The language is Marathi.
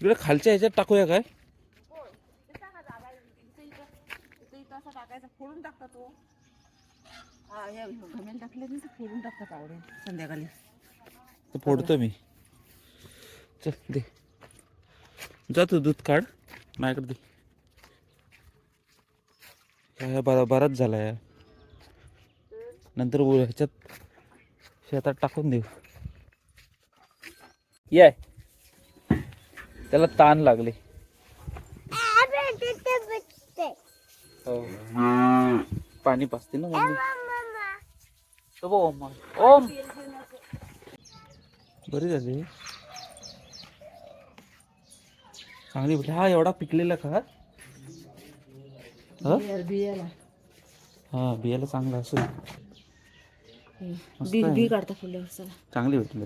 तिकडे खालच्या ह्याच्यात टाकूया काय? टाकायचा फोडून टाकता तो. हा हे घमेल टाकले मी फोडून टाकतात आवडेल संध्याकाळी. तर फोडतो मी. चल दे, जा तू दूध काढ माझ्याकडे दे. बराच झाला या, नंतर ह्याच्यात शेतात टाकून देऊ. याय त्याला ताण लागले. हो. पाणी पाजते ना मम्मी. ओम बरी झाली चांगली भेटली. हा एवढा पिकलेला का? बियाला हा बियाला चांगला असेल. बी काढता फुलं चांगली भेटली.